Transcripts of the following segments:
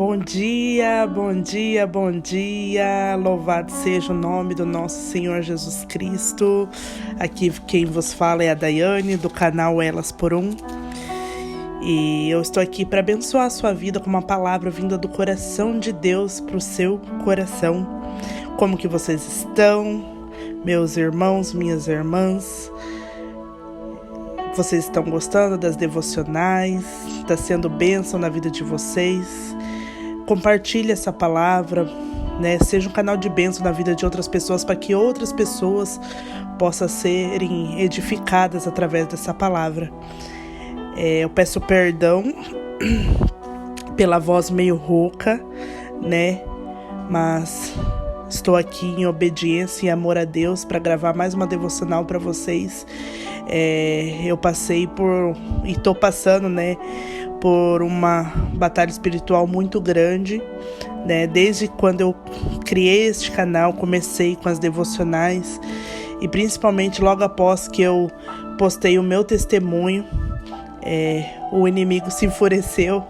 Bom dia, bom dia, bom dia. Louvado seja o nome do nosso Senhor Jesus Cristo. Aqui quem vos fala é a Daiane, do canal Elas por Um. E eu estou aqui para abençoar a sua vida com uma palavra vinda do coração de Deus para o seu coração. Como que vocês estão, meus irmãos, minhas irmãs? Vocês estão gostando das devocionais? Está sendo bênção na vida de vocês? Compartilhe essa palavra, né? Seja um canal de bênção na vida de outras pessoas, para que outras pessoas possam serem edificadas através dessa palavra. Eu peço perdão pela voz meio rouca, né? Mas estou aqui em obediência e amor a Deus para gravar mais uma devocional para vocês. Eu passei e estou passando, né, por uma batalha espiritual muito grande, né? Desde quando eu criei este canal, comecei com as devocionais e principalmente logo após que eu postei o meu testemunho, o inimigo se enfureceu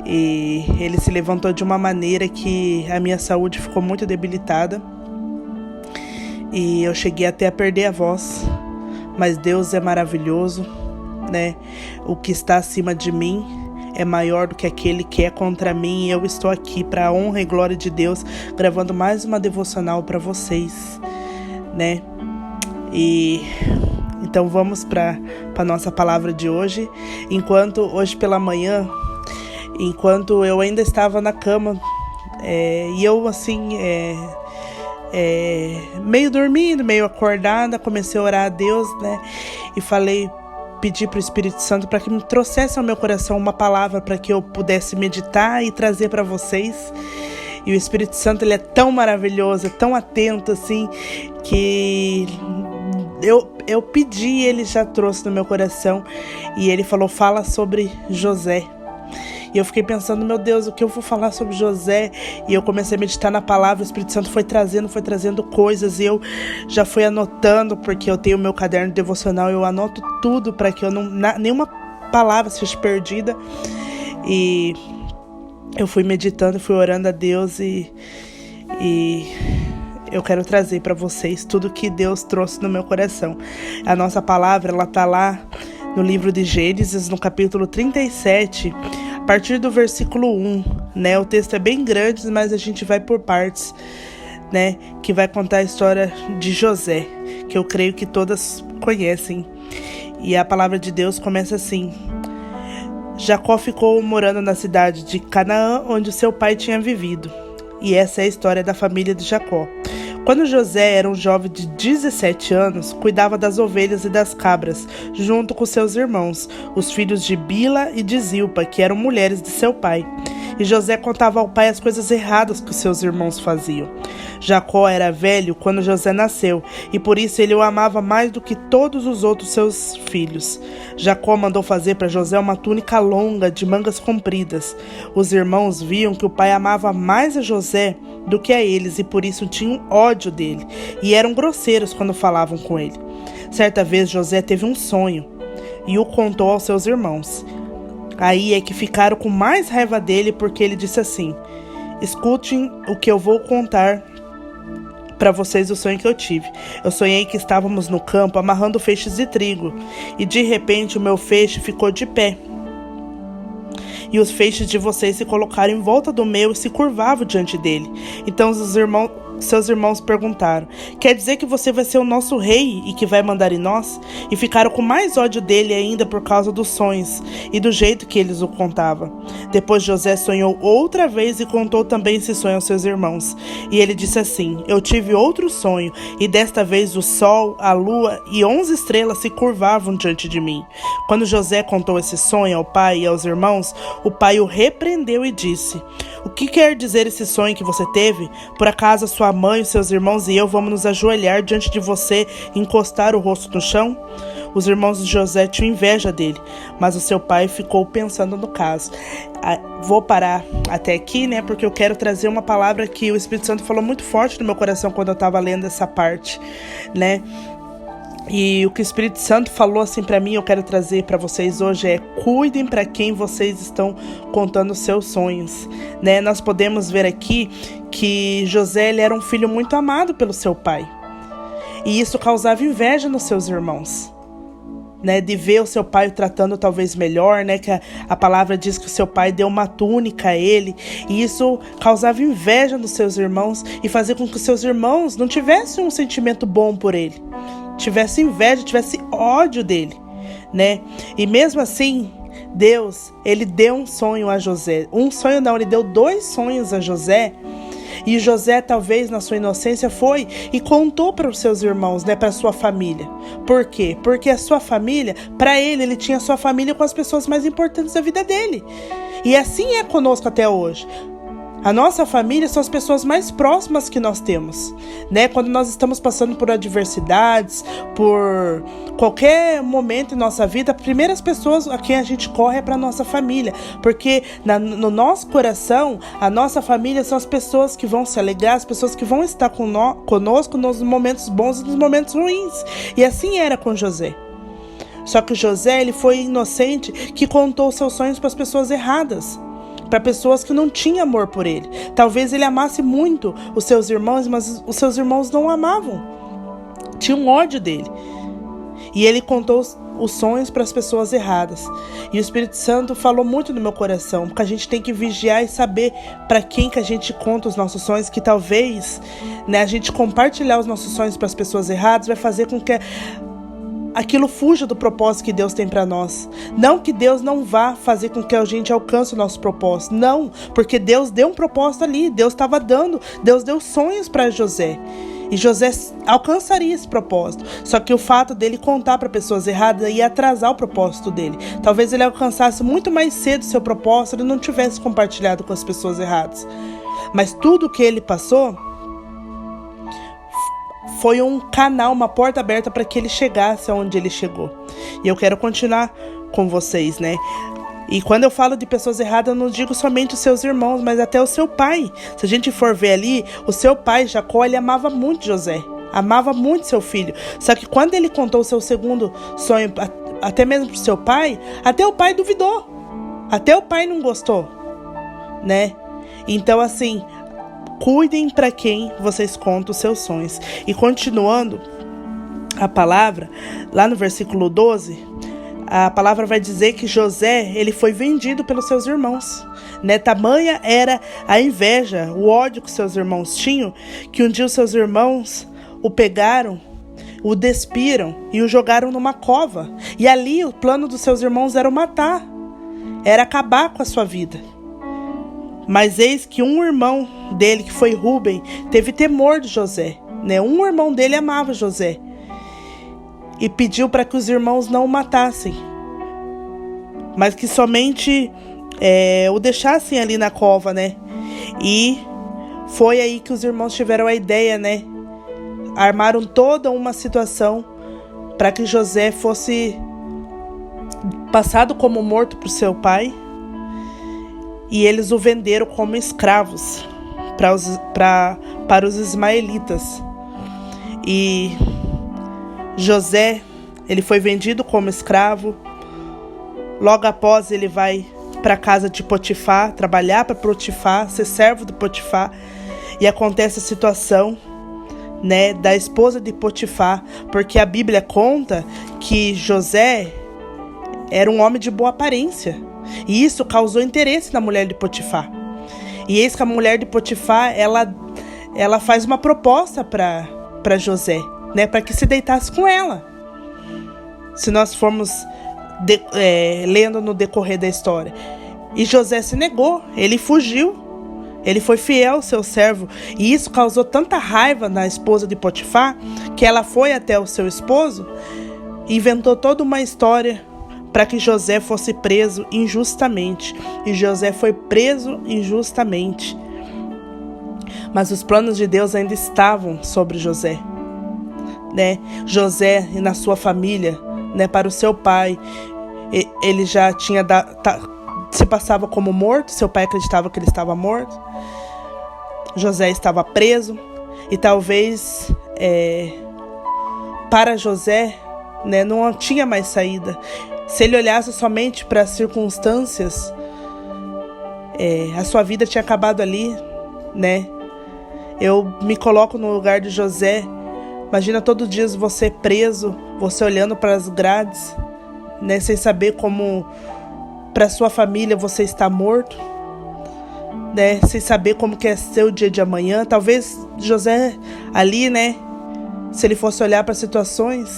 e ele se levantou de uma maneira que a minha saúde ficou muito debilitada e eu cheguei até a perder a voz. Mas Deus é maravilhoso, né? O que está acima de mim é maior do que aquele que é contra mim. E eu estou aqui para a honra e glória de Deus, gravando mais uma devocional para vocês, né? E então vamos para a nossa palavra de hoje. Hoje pela manhã, enquanto eu ainda estava na cama, e eu assim... meio dormindo, meio acordada, comecei a orar a Deus, né? E pedi para o Espírito Santo para que me trouxesse ao meu coração uma palavra para que eu pudesse meditar e trazer para vocês. E o Espírito Santo, ele é tão maravilhoso, é tão atento, assim, que eu pedi e ele já trouxe no meu coração. E ele falou, fala sobre José. E eu fiquei pensando, meu Deus, o que eu vou falar sobre José? E eu comecei a meditar na palavra, o Espírito Santo foi trazendo coisas. E eu já fui anotando, porque eu tenho o meu caderno devocional, eu anoto tudo para que nenhuma palavra seja perdida. E eu fui meditando, fui orando a Deus e eu quero trazer para vocês tudo que Deus trouxe no meu coração. A nossa palavra, ela está lá no livro de Gênesis, no capítulo 37, a partir do versículo 1, né? O texto é bem grande, mas a gente vai por partes, né? Que vai contar a história de José, que eu creio que todas conhecem. E a palavra de Deus começa assim: Jacó ficou morando na cidade de Canaã, onde o seu pai tinha vivido. E essa é a história da família de Jacó. Quando José era um jovem de 17 anos, cuidava das ovelhas e das cabras, junto com seus irmãos, os filhos de Bila e de Zilpa, que eram mulheres de seu pai. E José contava ao pai as coisas erradas que os seus irmãos faziam. Jacó era velho quando José nasceu, e por isso ele o amava mais do que todos os outros seus filhos. Jacó mandou fazer para José uma túnica longa de mangas compridas. Os irmãos viam que o pai amava mais a José do que a eles, e por isso tinham ódio dele, e eram grosseiros quando falavam com ele. Certa vez José teve um sonho, e o contou aos seus irmãos. Aí é que ficaram com mais raiva dele, porque ele disse assim: escutem o que eu vou contar para vocês o sonho que eu tive. Eu sonhei que estávamos no campo amarrando feixes de trigo, e de repente o meu feixe ficou de pé. E os feixes de vocês se colocaram em volta do meu e se curvavam diante dele. Então seus irmãos perguntaram: quer dizer que você vai ser o nosso rei e que vai mandar em nós? E ficaram com mais ódio dele ainda por causa dos sonhos e do jeito que eles o contavam. Depois José sonhou outra vez e contou também esse sonho aos seus irmãos. E ele disse assim: eu tive outro sonho, e desta vez o sol, a lua e 11 estrelas se curvavam diante de mim. Quando José contou esse sonho ao pai e aos irmãos, o pai o repreendeu e disse: o que quer dizer esse sonho que você teve? Por acaso a sua mãe, os seus irmãos e eu vamos nos ajoelhar diante de você e encostar o rosto no chão? Os irmãos de José tinham inveja dele, mas o seu pai ficou pensando no caso. Vou parar até aqui, né? Porque eu quero trazer uma palavra que o Espírito Santo falou muito forte no meu coração quando eu estava lendo essa parte, né? E o que o Espírito Santo falou assim para mim, eu quero trazer para vocês hoje é: cuidem para quem vocês estão contando seus sonhos, né? Nós podemos ver aqui que José, ele era um filho muito amado pelo seu pai. E isso causava inveja nos seus irmãos, né? De ver o seu pai o tratando talvez melhor, né? Que a palavra diz que o seu pai deu uma túnica a ele. E isso causava inveja nos seus irmãos e fazia com que os seus irmãos não tivessem um sentimento bom por ele. Tivesse inveja, tivesse ódio dele, né? E mesmo assim, Deus, ele deu um sonho a José. Um sonho não, ele deu 2 sonhos a José. E José, talvez na sua inocência, foi e contou para os seus irmãos, né, para a sua família. Por quê? Porque a sua família, para ele tinha a sua família com as pessoas mais importantes da vida dele. E assim é conosco até hoje. A nossa família são as pessoas mais próximas que nós temos, né? Quando nós estamos passando por adversidades, por qualquer momento em nossa vida, as primeiras pessoas a quem a gente corre é para a nossa família, porque no nosso coração, a nossa família são as pessoas que vão se alegrar, as pessoas que vão estar conosco nos momentos bons e nos momentos ruins. E assim era com José. Só que José, ele foi inocente que contou seus sonhos para as pessoas erradas, para pessoas que não tinham amor por ele. Talvez ele amasse muito os seus irmãos, mas os seus irmãos não o amavam. Tinham ódio dele. E ele contou os sonhos para as pessoas erradas. E o Espírito Santo falou muito no meu coração, porque a gente tem que vigiar e saber para quem que a gente conta os nossos sonhos, que talvez, né, a gente compartilhar os nossos sonhos para as pessoas erradas vai fazer com que aquilo fuja do propósito que Deus tem para nós. Não que Deus não vá fazer com que a gente alcance o nosso propósito. Não, porque Deus deu um propósito ali. Deus deu sonhos para José. E José alcançaria esse propósito. Só que o fato dele contar para pessoas erradas ia atrasar o propósito dele. Talvez ele alcançasse muito mais cedo o seu propósito e não tivesse compartilhado com as pessoas erradas. Mas tudo que ele passou foi um canal, uma porta aberta para que ele chegasse aonde ele chegou. E eu quero continuar com vocês, né? E quando eu falo de pessoas erradas, eu não digo somente os seus irmãos, mas até o seu pai. Se a gente for ver ali, o seu pai, Jacó, ele amava muito José. Amava muito seu filho. Só que quando ele contou o seu segundo sonho, até mesmo para o seu pai, até o pai duvidou. Até o pai não gostou, né? Então, assim, cuidem para quem vocês contam os seus sonhos. E continuando a palavra, lá no versículo 12, a palavra vai dizer que José, ele foi vendido pelos seus irmãos, né? Tamanha era a inveja, o ódio que seus irmãos tinham, que um dia os seus irmãos o pegaram, o despiram e o jogaram numa cova. E ali o plano dos seus irmãos era o matar, era acabar com a sua vida. Mas eis que um irmão dele, que foi Rúben, teve temor de José, né? Um irmão dele amava José e pediu para que os irmãos não o matassem, mas que somente o deixassem ali na cova, né? E foi aí que os irmãos tiveram a ideia, né? Armaram toda uma situação para que José fosse passado como morto por seu pai. E eles o venderam como escravos para os ismaelitas. E José, ele foi vendido como escravo. Logo após, ele vai para a casa de Potifar, trabalhar para Potifar, ser servo de Potifar. E acontece a situação, né, da esposa de Potifar, porque a Bíblia conta que José era um homem de boa aparência. E isso causou interesse na mulher de Potifar. E eis que a mulher de Potifar, ela faz uma proposta para José, né, para que se deitasse com ela. Se nós formos lendo no decorrer da história. E José se negou, ele fugiu. Ele foi fiel ao seu servo. E isso causou tanta raiva na esposa de Potifar, que ela foi até o seu esposo e inventou toda uma história para que José fosse preso injustamente. E José foi preso injustamente. Mas os planos de Deus ainda estavam sobre José, né? José e na sua família, né? Para o seu pai, ele já tinha se passava como morto. Seu pai acreditava que ele estava morto. José estava preso. E talvez para José, né, não tinha mais saída. Se ele olhasse somente para as circunstâncias, a sua vida tinha acabado ali, né? Eu me coloco no lugar de José. Imagina todos os dias você preso, você olhando para as grades, né, sem saber como para sua família você está morto, né, sem saber como que é ser o dia de amanhã. Talvez José ali, né, se ele fosse olhar para situações,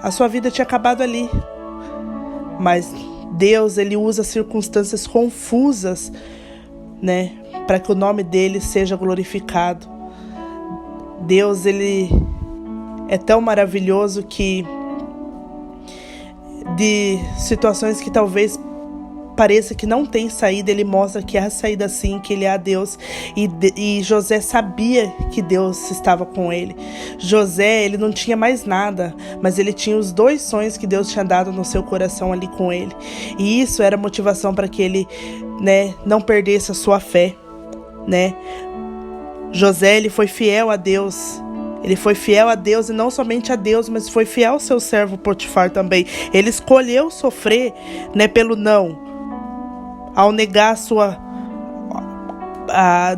a sua vida tinha acabado ali. Mas Deus, ele usa circunstâncias confusas, né, para que o nome dele seja glorificado. Deus, ele é tão maravilhoso que de situações que talvez pareça que não tem saída, ele mostra que há saída sim, que ele é Deus. E José sabia que Deus estava com ele. José, ele não tinha mais nada, mas ele tinha os 2 sonhos que Deus tinha dado no seu coração ali com ele. E isso era motivação para que ele, né, não perdesse a sua fé, né? José, ele foi fiel a Deus. Ele foi fiel a Deus, e não somente a Deus, mas foi fiel ao seu servo Potifar também. Ele escolheu sofrer, né, pelo não, ao negar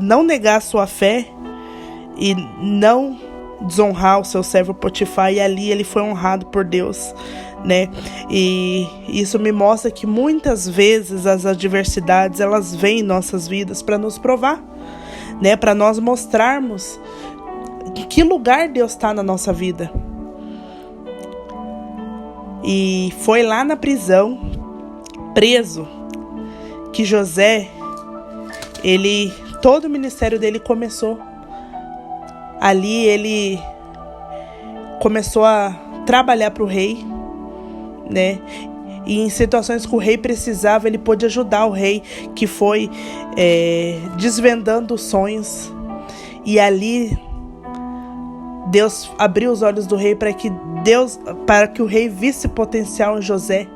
não negar a sua fé e não desonrar o seu servo Potifar, e ali ele foi honrado por Deus, né? E isso me mostra que muitas vezes as adversidades, elas vêm em nossas vidas para nos provar, né? Para nós mostrarmos em que lugar Deus está na nossa vida. E foi lá na prisão, preso, que José, todo o ministério dele começou. Ali ele começou a trabalhar para o rei, né? E em situações que o rei precisava, ele pôde ajudar o rei, que foi desvendando os sonhos. E ali Deus abriu os olhos do rei para que o rei visse potencial em José.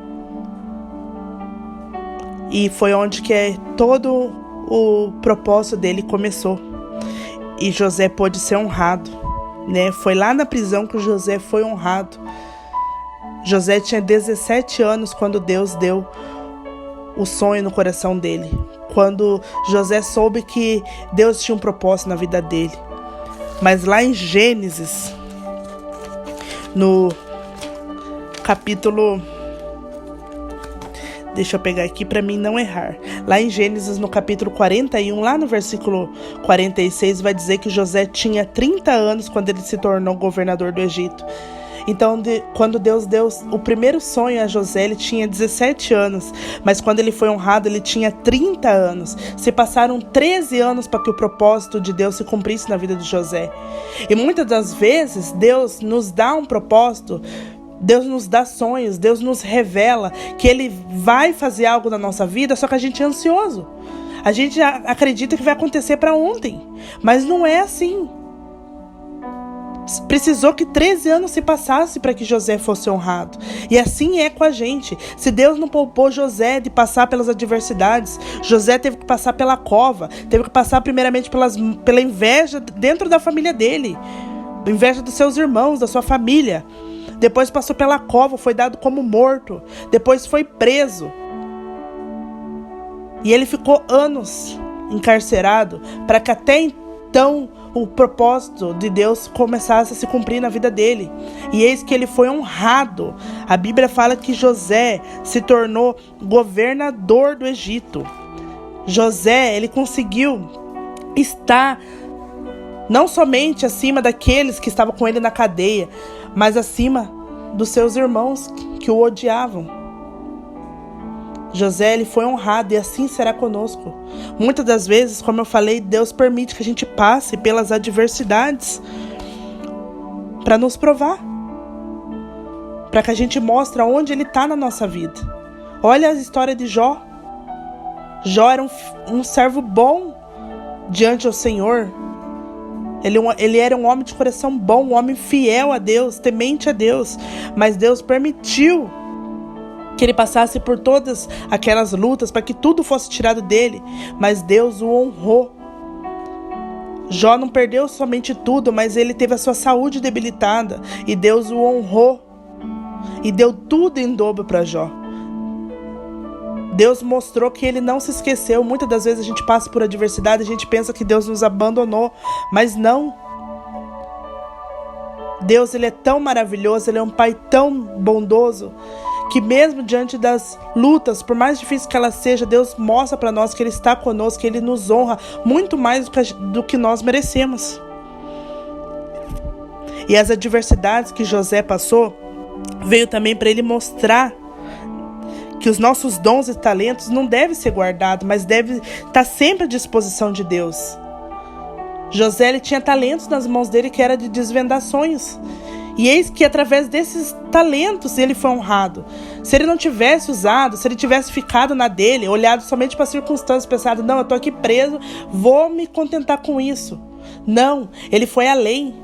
E foi onde que todo o propósito dele começou. E José pôde ser honrado, né? Foi lá na prisão que José foi honrado. José tinha 17 anos quando Deus deu o sonho no coração dele. Quando José soube que Deus tinha um propósito na vida dele. Mas lá em Gênesis, no capítulo... Deixa eu pegar aqui para mim não errar. Lá em Gênesis, no capítulo 41, lá no versículo 46, vai dizer que José tinha 30 anos quando ele se tornou governador do Egito. Então, quando Deus deu o primeiro sonho a José, ele tinha 17 anos. Mas quando ele foi honrado, ele tinha 30 anos. Se passaram 13 anos para que o propósito de Deus se cumprisse na vida de José. E muitas das vezes, Deus nos dá um propósito, Deus nos dá sonhos, Deus nos revela que Ele vai fazer algo na nossa vida, só que a gente é ansioso. A gente acredita que vai acontecer para ontem, mas não é assim. Precisou que 13 anos se passasse para que José fosse honrado. E assim é com a gente. Se Deus não poupou José de passar pelas adversidades, José teve que passar pela cova, teve que passar primeiramente pela inveja dentro da família dele, inveja dos seus irmãos, da sua família. Depois passou pela cova, foi dado como morto. Depois foi preso. E ele ficou anos encarcerado para que até então o propósito de Deus começasse a se cumprir na vida dele. E eis que ele foi honrado. A Bíblia fala que José se tornou governador do Egito. José, ele conseguiu estar não somente acima daqueles que estavam com ele na cadeia, mas acima dos seus irmãos que o odiavam. José, ele foi honrado, e assim será conosco. Muitas das vezes, como eu falei, Deus permite que a gente passe pelas adversidades para nos provar, para que a gente mostre onde Ele está na nossa vida. Olha a história de Jó. Jó era um servo bom diante do Senhor. Ele era um homem de coração bom, um homem fiel a Deus, temente a Deus. Mas Deus permitiu que ele passasse por todas aquelas lutas para que tudo fosse tirado dele. Mas Deus o honrou. Jó não perdeu somente tudo, mas ele teve a sua saúde debilitada e Deus o honrou e deu tudo em dobro para Jó. Deus mostrou que ele não se esqueceu. Muitas das vezes a gente passa por adversidade, a gente pensa que Deus nos abandonou, mas não. Deus, ele é tão maravilhoso, ele é um pai tão bondoso, que mesmo diante das lutas, por mais difícil que ela seja, Deus mostra para nós que ele está conosco, que ele nos honra muito mais do que nós merecemos. E as adversidades que José passou, veio também para ele mostrar que os nossos dons e talentos não devem ser guardados, mas devem estar sempre à disposição de Deus. José, ele tinha talentos nas mãos dele que era de desvendar sonhos. E eis que através desses talentos ele foi honrado. Se ele não tivesse usado, se ele tivesse ficado na dele, olhado somente para as circunstâncias, pensado, não, eu estou aqui preso, vou me contentar com isso. Não, ele foi além.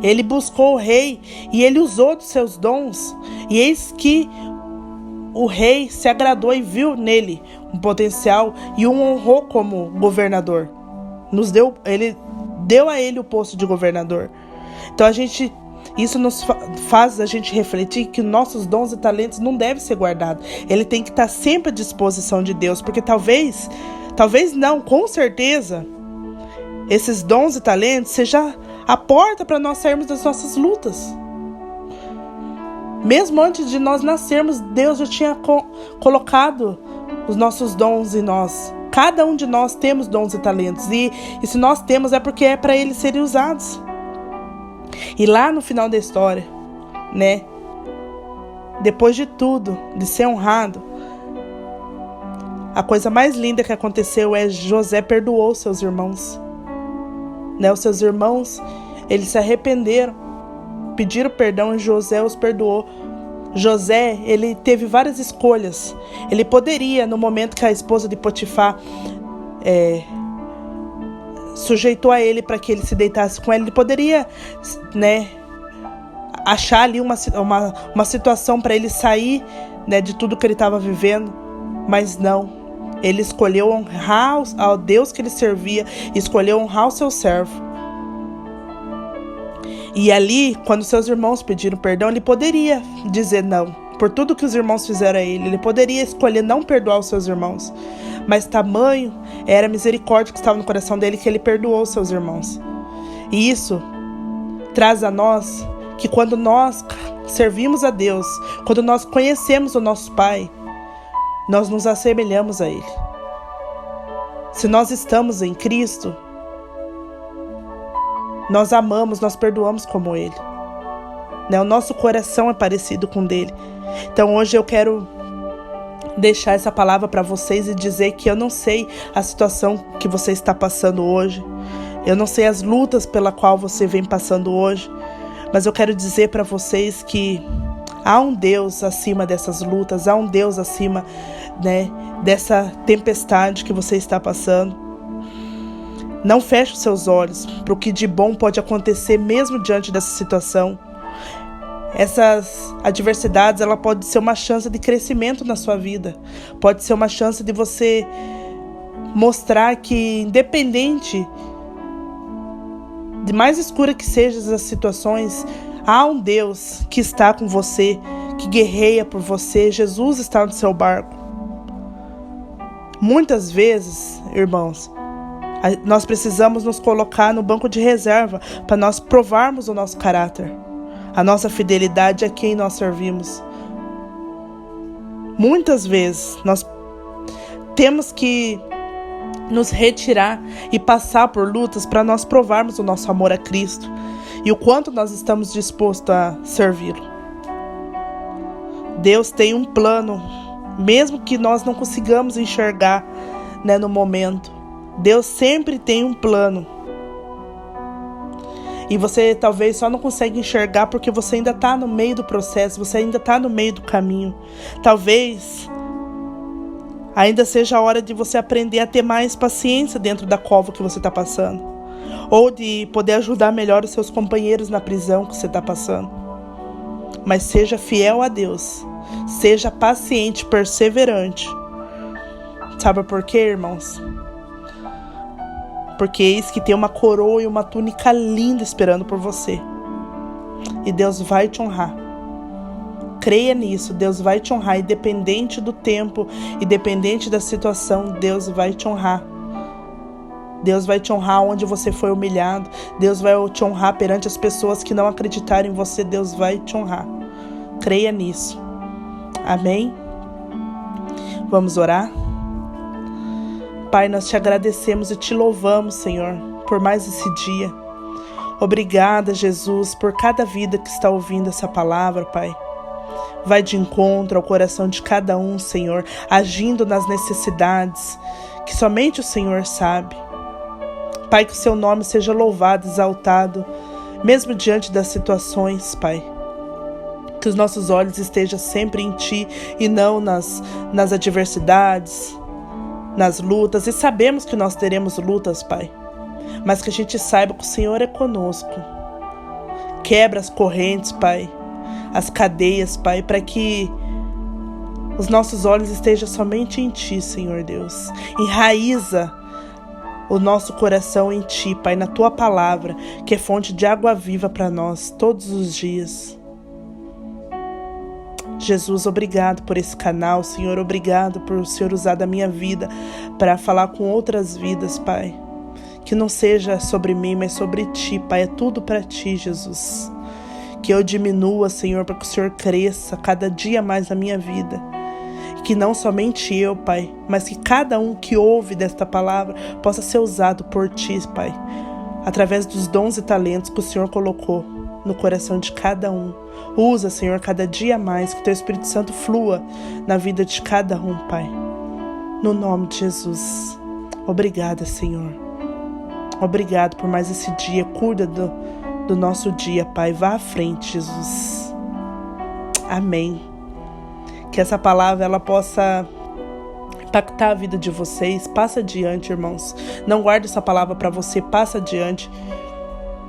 Ele buscou o rei e ele usou dos seus dons. E eis que o rei se agradou e viu nele um potencial e o honrou como governador. Ele deu a ele o posto de governador. Então isso nos faz a gente refletir que nossos dons e talentos não devem ser guardados. Ele tem que estar sempre à disposição de Deus, porque talvez não, com certeza, esses dons e talentos sejam a porta para nós sairmos das nossas lutas. Mesmo antes de nós nascermos, Deus já tinha colocado os nossos dons em nós. Cada um de nós temos dons e talentos. E se nós temos, é porque é para eles serem usados. E lá no final da história, né? Depois de tudo, de ser honrado, a coisa mais linda que aconteceu é José perdoou seus irmãos. Né? Os seus irmãos, eles se arrependeram, pediram perdão e José os perdoou. José, ele teve várias escolhas. Ele poderia, no momento que a esposa de Potifar sujeitou a ele para que ele se deitasse com ela, ele poderia, né, achar ali uma situação para ele sair, né, de tudo que ele estava vivendo, mas não. Ele escolheu honrar ao Deus que ele servia, escolheu honrar o seu servo. E ali, quando seus irmãos pediram perdão, ele poderia dizer não. Por tudo que os irmãos fizeram a ele, ele poderia escolher não perdoar os seus irmãos. Mas tamanho era a misericórdia que estava no coração dele que ele perdoou os seus irmãos. E isso traz a nós que quando nós servimos a Deus, quando nós conhecemos o nosso Pai, nós nos assemelhamos a Ele. Se nós estamos em Cristo, nós amamos, nós perdoamos como Ele. Né? O nosso coração é parecido com o dele. Então hoje eu quero deixar essa palavra para vocês e dizer que eu não sei a situação que você está passando hoje. Eu não sei as lutas pela qual você vem passando hoje. Mas eu quero dizer para vocês que há um Deus acima dessas lutas. Há um Deus acima, né, dessa tempestade que você está passando. Não feche os seus olhos para o que de bom pode acontecer mesmo diante dessa situação. Essas adversidades, ela pode ser uma chance de crescimento na sua vida. Pode ser uma chance de você mostrar que, independente de mais escura que sejam as situações, há um Deus que está com você, que guerreia por você. Jesus está no seu barco. Muitas vezes, irmãos, nós precisamos nos colocar no banco de reserva para nós provarmos o nosso caráter, a nossa fidelidade a quem nós servimos. Muitas vezes nós temos que nos retirar e passar por lutas para nós provarmos o nosso amor a Cristo e o quanto nós estamos dispostos a servi-lo. Deus tem um plano, mesmo que nós não consigamos enxergar, né, no momento. Deus sempre tem um plano. E você talvez só não consegue enxergar porque você ainda está no meio do processo, você ainda está no meio do caminho. Talvez ainda seja a hora de você aprender a ter mais paciência dentro da cova que você está passando. Ou de poder ajudar melhor os seus companheiros na prisão que você está passando. Mas seja fiel a Deus. Seja paciente, perseverante. Sabe por quê, irmãos? porque eis que tem uma coroa e uma túnica linda esperando por você. E Deus vai te honrar. Creia nisso, Deus vai te honrar, independente do tempo, independente da situação, Deus vai te honrar. Deus vai te honrar onde você foi humilhado. Deus vai te honrar perante as pessoas que não acreditaram em você. Deus vai te honrar. Creia nisso. Amém? Vamos orar? Pai, nós te agradecemos e te louvamos, Senhor, por mais esse dia. Obrigada, Jesus, por cada vida que está ouvindo essa palavra, Pai. Vai de encontro ao coração de cada um, Senhor, agindo nas necessidades que somente o Senhor sabe. Pai, que o seu nome seja louvado, exaltado, mesmo diante das situações, Pai. Que os nossos olhos estejam sempre em Ti e não nas adversidades, nas lutas. E sabemos que nós teremos lutas, Pai, mas que a gente saiba que o Senhor é conosco. Quebra as correntes, Pai, as cadeias, Pai, para que os nossos olhos estejam somente em Ti, Senhor Deus. Enraiza o nosso coração em Ti, Pai, na Tua palavra, que é fonte de água viva para nós todos os dias. Jesus, obrigado por esse canal, Senhor, obrigado por o Senhor usar da minha vida para falar com outras vidas, Pai. Que não seja sobre mim, mas sobre Ti, Pai, é tudo para Ti, Jesus. Que eu diminua, Senhor, para que o Senhor cresça cada dia mais na minha vida. Que não somente eu, Pai, mas que cada um que ouve desta palavra possa ser usado por Ti, Pai, através dos dons e talentos que o Senhor colocou no coração de cada um. Usa, Senhor, cada dia mais, que Teu Espírito Santo flua na vida de cada um, Pai. No nome de Jesus. Obrigada, Senhor. Obrigado por mais esse dia. Cuida do nosso dia, Pai. Vá à frente, Jesus. Amém. Que essa palavra ela possa impactar a vida de vocês. Passa adiante, irmãos. Não guarde essa palavra para você. Passa adiante.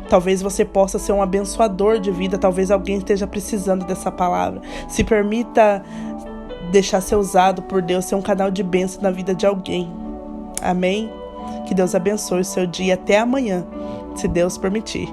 Talvez você possa ser um abençoador de vida. Talvez alguém esteja precisando dessa palavra. Se permita deixar ser usado por Deus, ser um canal de bênção na vida de alguém. Amém? Que Deus abençoe o seu dia. Até amanhã, se Deus permitir.